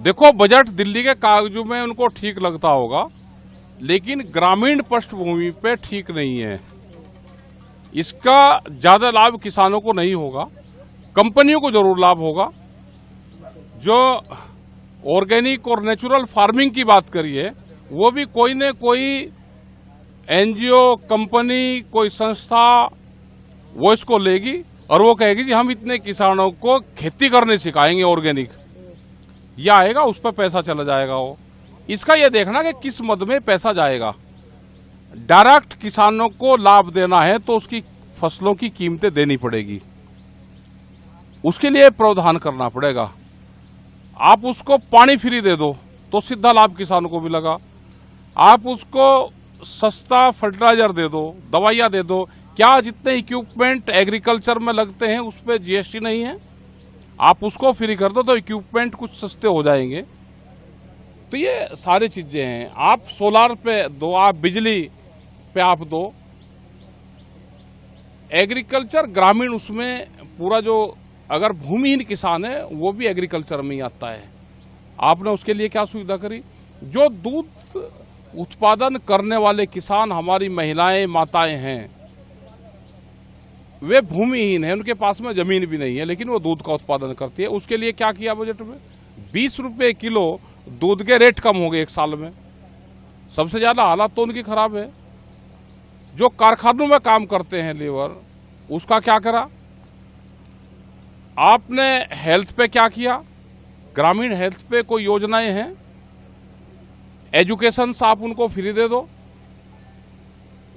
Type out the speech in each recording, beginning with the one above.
देखो, बजट दिल्ली के कागजों में उनको ठीक लगता होगा, लेकिन ग्रामीण पृष्ठभूमि पे ठीक नहीं है। इसका ज्यादा लाभ किसानों को नहीं होगा, कंपनियों को जरूर लाभ होगा। जो ऑर्गेनिक और नेचुरल फार्मिंग की बात करिए, वो भी कोई न कोई एनजीओ, कंपनी, कोई संस्था वो इसको लेगी और वो कहेगी कि हम इतने किसानों को खेती करने सिखाएंगे ऑर्गेनिक। यह आएगा, उस पर पैसा चला जाएगा। वो इसका यह देखना कि किस मद में पैसा जाएगा। डायरेक्ट किसानों को लाभ देना है तो उसकी फसलों की कीमतें देनी पड़ेगी, उसके लिए प्रावधान करना पड़ेगा। आप उसको पानी फ्री दे दो तो सीधा लाभ किसानों को मिलेगा। आप उसको सस्ता फर्टिलाइजर दे दो, दवाइयां दे दो। क्या जितने इक्विपमेंट एग्रीकल्चर में लगते हैं उस पर जीएसटी नहीं है? आप उसको फ्री कर दो तो इक्विपमेंट कुछ सस्ते हो जाएंगे। तो ये सारी चीजें हैं। आप सोलार पे दो, आप बिजली पे आप दो। एग्रीकल्चर ग्रामीण, उसमें पूरा जो अगर भूमिहीन किसान है वो भी एग्रीकल्चर में ही आता है। आपने उसके लिए क्या सुविधा करी? जो दूध उत्पादन करने वाले किसान, हमारी महिलाएं, माताएं हैं, वे भूमिहीन हैं, उनके पास में जमीन भी नहीं है, लेकिन वो दूध का उत्पादन करती है। उसके लिए क्या किया बजट में? 20 रुपए किलो दूध के रेट कम हो गए एक साल में। सबसे ज्यादा हालात तो उनकी खराब है। जो कारखानों में काम करते हैं लेबर, उसका क्या करा? आपने हेल्थ पे क्या किया? ग्रामीण हेल्थ पे कोई योजनाएं हैं? एजुकेशन आप उनको फ्री दे दो,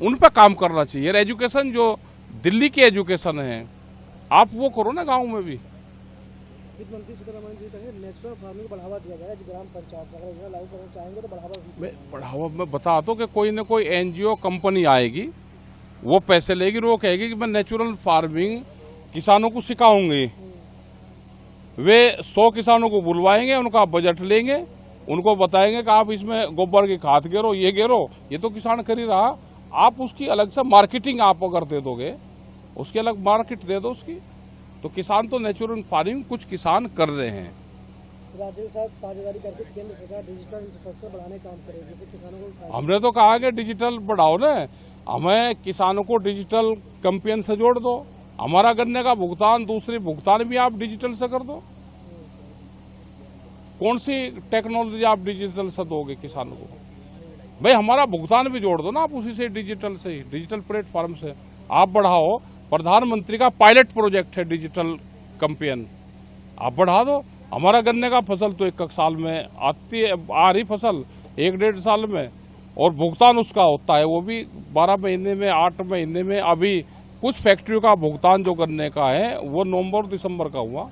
उन पे काम करना चाहिए। एजुकेशन जो दिल्ली की एजुकेशन है, आप वो करो ना गांव में भी। वित्त मंत्री सीतारमण जी कहेंगे नेचुरल फार्मिंग को बढ़ावा दिया गया ग्राम पंचायत, अगर योजना लागू करना चाहेंगे तो बढ़ावा मैं बता दो कि कोई न कोई एनजीओ, कंपनी आएगी, वो पैसे लेगी, वो कहेगी कि मैं नेचुरल फार्मिंग किसानों को सिखाऊंगी। वे 100 किसानों को बुलवाएंगे, उनका बजट लेंगे, उनको बताएंगे कि आप इसमें गोबर की खाद गिरो, ये गिरो। ये तो किसान कर ही रहा। आप उसकी अलग से मार्केटिंग आप अगर दे दोगे, उसकी अलग मार्केट दे दो उसकी, तो किसान तो नेचुरल फार्मिंग कुछ किसान कर रहे हैं। राज्य के साथ साझेदारी करके केंद्र सरकार डिजिटल इंफ्रास्ट्रक्चर बढ़ाने का काम करेगी, जिससे किसानों को। हमने तो कहा कि डिजिटल बढ़ाओ ना, हमें किसानों को डिजिटल कैंपेन से जोड़ दो। हमारा गन्ने का भुगतान, दूसरी भुगतान भी आप डिजिटल से कर दो। कौन सी टेक्नोलॉजी आप डिजिटल से दोगे किसानों को? भाई हमारा भुगतान भी जोड़ दो ना आप उसी से, डिजिटल से ही, डिजिटल प्लेटफॉर्म से आप बढ़ाओ। प्रधानमंत्री का पायलट प्रोजेक्ट है डिजिटल कैंपेन, आप बढ़ा दो। हमारा गन्ने का फसल तो एक साल में आती है, आ रही फसल 1-1.5 साल में, और भुगतान उसका होता है वो भी 12 महीने में, 8 महीने में। अभी कुछ फैक्ट्रियों का भुगतान जो गन्ने का है वो नवंबर दिसंबर का हुआ।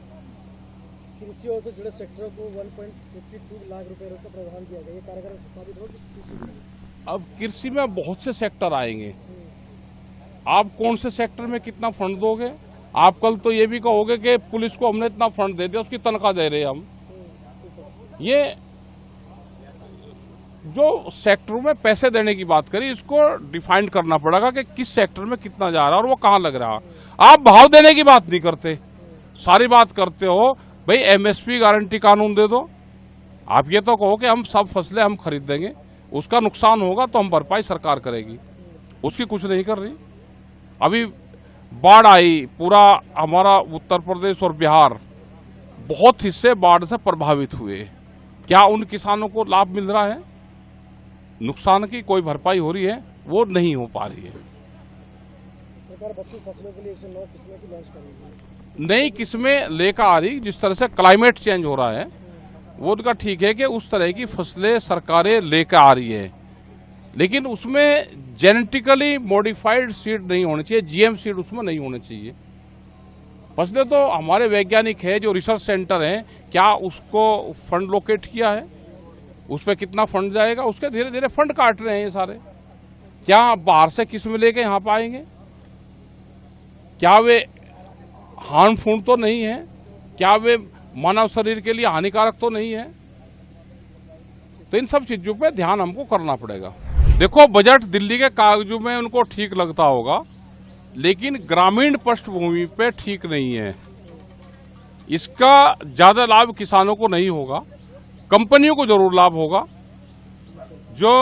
कृषि और जुड़े सेक्टरों को 1.52 लाख रुपए का प्रावधान दिया गया, ये कारगर साबित होगा। अब कृषि में बहुत से सेक्टर आएंगे, आप कौन से सेक्टर में कितना फंड दोगे? आप कल तो ये भी कहोगे कि पुलिस को हमने इतना फंड दे दिया, उसकी तनख्वाह दे रहे हम। ये जो सेक्टरों में पैसे देने की बात करी, इसको डिफाइन करना पड़ेगा कि किस सेक्टर में कितना जा रहा है और वो कहां लग रहा है। आप भाव देने की बात नहीं करते, सारी बात करते हो भाई एमएसपी गारंटी कानून दे दो। आप ये तो कहो कि हम सब फसलें हम खरीद देंगे, उसका नुकसान होगा तो हम भरपाई सरकार करेगी, उसकी कुछ नहीं कर रही। अभी बाढ़ आई, पूरा हमारा उत्तर प्रदेश और बिहार, बहुत हिस्से बाढ़ से प्रभावित हुए। क्या उन किसानों को लाभ मिल रहा है? नुकसान की कोई भरपाई हो रही है? वो नहीं हो पा रही है। सरकार 32 फसलों के लिए 109 किस्में की लॉन्च करेगी, नई किस्में लेकर आ रही। जिस तरह से क्लाइमेट चेंज हो रहा है वो उनका ठीक है कि उस तरह की फसलें सरकारें लेकर आ रही है, लेकिन उसमें जेनेटिकली मॉडिफाइड सीड नहीं होने चाहिए, जीएम सीड उसमें नहीं होने चाहिए। फसलें तो हमारे वैज्ञानिक है जो रिसर्च सेंटर हैं, क्या उसको फंड लोकेट किया है? उस पर कितना फंड जाएगा? उसके धीरे धीरे फंड काट रहे हैं ये सारे। क्या बाहर से किस्म लेके यहां पाएंगे? क्या वे हार्मफुल तो नहीं है? क्या वे मानव शरीर के लिए हानिकारक तो नहीं है? तो इन सब चीजों पे ध्यान हमको करना पड़ेगा। देखो, बजट दिल्ली के कागजों में उनको ठीक लगता होगा, लेकिन ग्रामीण पृष्ठभूमि पे ठीक नहीं है। इसका ज्यादा लाभ किसानों को नहीं होगा, कंपनियों को जरूर लाभ होगा। जो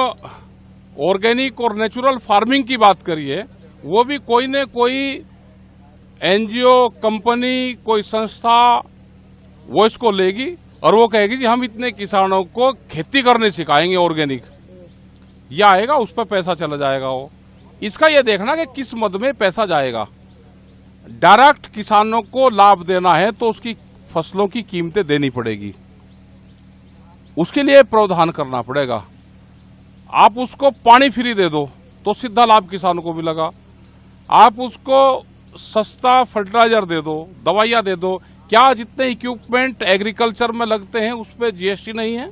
ऑर्गेनिक और नेचुरल फार्मिंग की बात करिए, वो भी कोई न कोई एनजीओ, कंपनी, कोई संस्था वो इसको लेगी और वो कहेगी कि हम इतने किसानों को खेती करने सिखाएंगे ऑर्गेनिक, या आएगा उस पर पैसा चला जाएगा। वो इसका ये देखना कि किस मद में पैसा जाएगा। डायरेक्ट किसानों को लाभ देना है तो उसकी फसलों की कीमतें देनी पड़ेगी, उसके लिए प्रावधान करना पड़ेगा। आप उसको पानी फ्री दे दो तो सीधा लाभ किसानों को मिलेगा। आप उसको सस्ता फर्टिलाइजर दे दो, दवाइयां दे दो। क्या जितने इक्विपमेंट एग्रीकल्चर में लगते हैं उस पर जीएसटी नहीं है?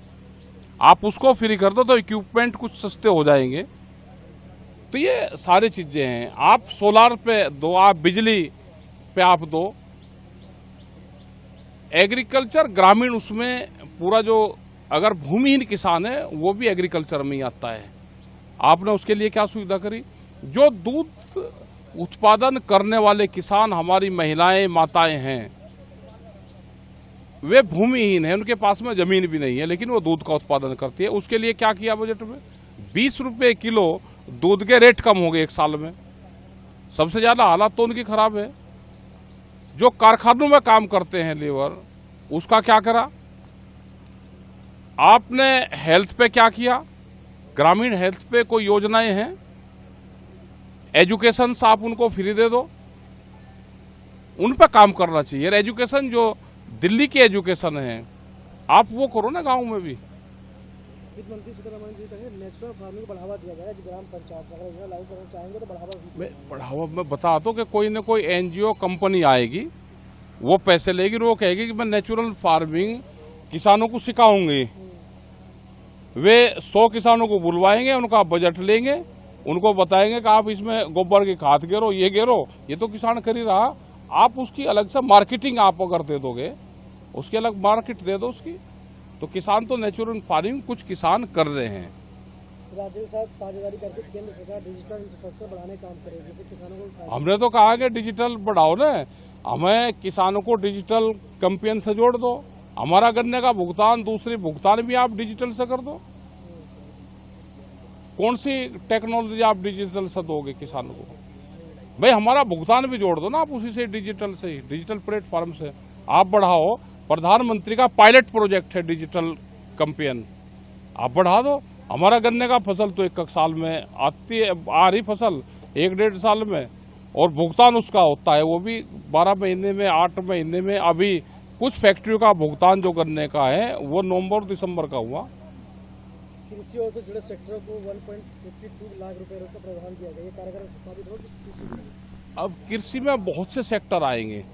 आप उसको फ्री कर दो तो इक्विपमेंट कुछ सस्ते हो जाएंगे। तो ये सारी चीजें हैं। आप सोलार पे दो, आप बिजली पे आप दो। एग्रीकल्चर ग्रामीण, उसमें पूरा जो अगर भूमिहीन किसान है वो भी एग्रीकल्चर में ही आता है। आपने उसके लिए क्या सुविधा करी? जो दूध उत्पादन करने वाले किसान, हमारी महिलाएं, माताएं हैं, वे भूमिहीन हैं, उनके पास में जमीन भी नहीं है लेकिन वो दूध का उत्पादन करती है। उसके लिए क्या किया बजट में? 20 रुपए किलो दूध के रेट कम हो गए एक साल में। सबसे ज्यादा हालात तो उनकी खराब है। जो कारखानों में काम करते हैं लेबर, उसका क्या करा आपने? हेल्थ पे क्या किया? ग्रामीण हेल्थ पे कोई योजनाएं हैं? एजुकेशन आप उनको फ्री दे दो, उन पे काम करना चाहिए। एजुकेशन जो दिल्ली की एजुकेशन है आप वो करो ना गांव में भी। वित्त मंत्री सीतारमण जी कहें नेचुरल फार्मिंग को बढ़ावा दिया जाएगा। ग्राम पंचायत अगर योजना लागू करना चाहेंगे तो बढ़ावा मैं बता दो कि कोई न कोई एनजीओ, कंपनी आएगी, वो पैसे लेगी, वो कहेगी कि मैं नेचुरल फार्मिंग किसानों को सिखाऊंगी। वे 100 किसानों को बुलवाएंगे, उनका बजट लेंगे, उनको बताएंगे कि आप इसमें गोबर की खाद गेरो, ये गेरो, ये तो किसान कर ही रहा। आप उसकी अलग से मार्केटिंग आप अगर दे दोगे, उसकी अलग मार्केट दे दो उसकी, तो किसान तो नेचुरल फार्मिंग कुछ किसान कर रहे हैं। राज्य के साथ साझेदारी करके केंद्र सरकार डिजिटल इंफ्रास्ट्रक्चर बढ़ाने का काम करेगी, जिससे किसानों को। हमने तो कहा कि डिजिटल बढ़ाओ ना, हमें किसानों को डिजिटल कैंपेन से जोड़ दो। हमारा गन्ने का भुगतान, दूसरी भुगतान भी आप डिजिटल से कर दो। कौन सी टेक्नोलॉजी आप डिजिटल से दोगे किसानों को? भाई हमारा भुगतान भी जोड़ दो ना आप उसी से, डिजिटल से ही, डिजिटल प्लेटफॉर्म से आप बढ़ाओ। प्रधानमंत्री का पायलट प्रोजेक्ट है डिजिटल कैंपेन, आप बढ़ा दो। हमारा गन्ने का फसल तो एक साल में आती है, आ रही फसल 1-1.5 साल में, और भुगतान उसका होता है वो भी 12 महीने में, 8 महीने में। अभी कुछ फैक्ट्रियों का भुगतान जो गन्ने का है वो नवंबर दिसंबर का हुआ। कृषि और जुड़े सेक्टरों को 1.52 लाख रुपए का प्रावधान दिया गया, ये कारगर साबित होगा। अब कृषि में बहुत से सेक्टर आएंगे,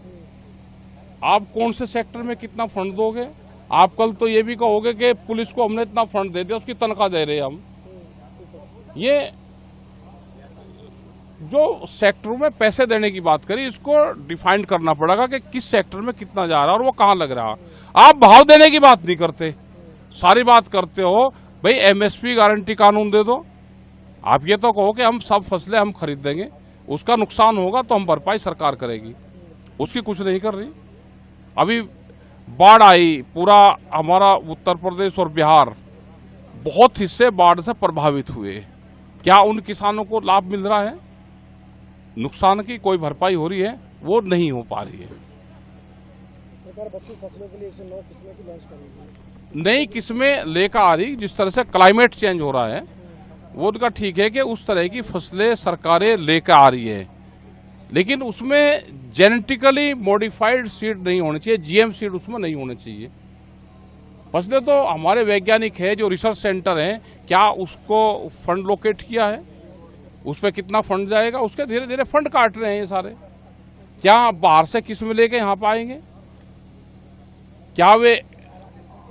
आप कौन से सेक्टर में कितना फंड दोगे? आप कल तो ये भी कहोगे कि पुलिस को हमने इतना फंड दे दिया, उसकी तनख्वाह दे रहे हैं हम। ये जो सेक्टर में पैसे देने की बात करी, इसको डिफाइन करना पड़ेगा कि किस सेक्टर में कितना जा रहा है और वो कहाँ लग रहा है। आप भाव देने की बात नहीं करते, सारी बात करते हो भाई एमएसपी गारंटी कानून दे दो। आप ये तो कहो कि हम सब फसलें हम खरीद देंगे, उसका नुकसान होगा तो हम भरपाई सरकार करेगी, उसकी कुछ नहीं कर रही। अभी बाढ़ आई, पूरा हमारा उत्तर प्रदेश और बिहार, बहुत हिस्से बाढ़ से प्रभावित हुए। क्या उन किसानों को लाभ मिल रहा है? नुकसान की कोई भरपाई हो रही है? वो नहीं हो पा रही है। सरकार 32 फसलों के लिए 109 किस्में की लॉन्च करेगी। नई किस्में लेकर आ रही, जिस तरह से क्लाइमेट चेंज हो रहा है वो उनका ठीक है कि उस तरह की फसलें सरकारें लेकर आ रही है, लेकिन उसमें जेनेटिकली मॉडिफाइड सीड नहीं होने चाहिए, जीएम सीड उसमें नहीं होने चाहिए। फसलें तो हमारे वैज्ञानिक है जो रिसर्च सेंटर है, क्या उसको फंड लोकेट किया है? उस पर कितना फंड जाएगा? उसके धीरे धीरे फंड काट रहे हैं ये सारे। क्या बाहर से किस्म लेके यहाँ पाएंगे? क्या वे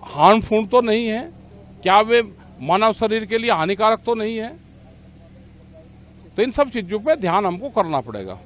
हार्मफुल तो नहीं है? क्या वे मानव शरीर के लिए हानिकारक तो नहीं है? तो इन सब चीजों पे ध्यान हमको करना पड़ेगा।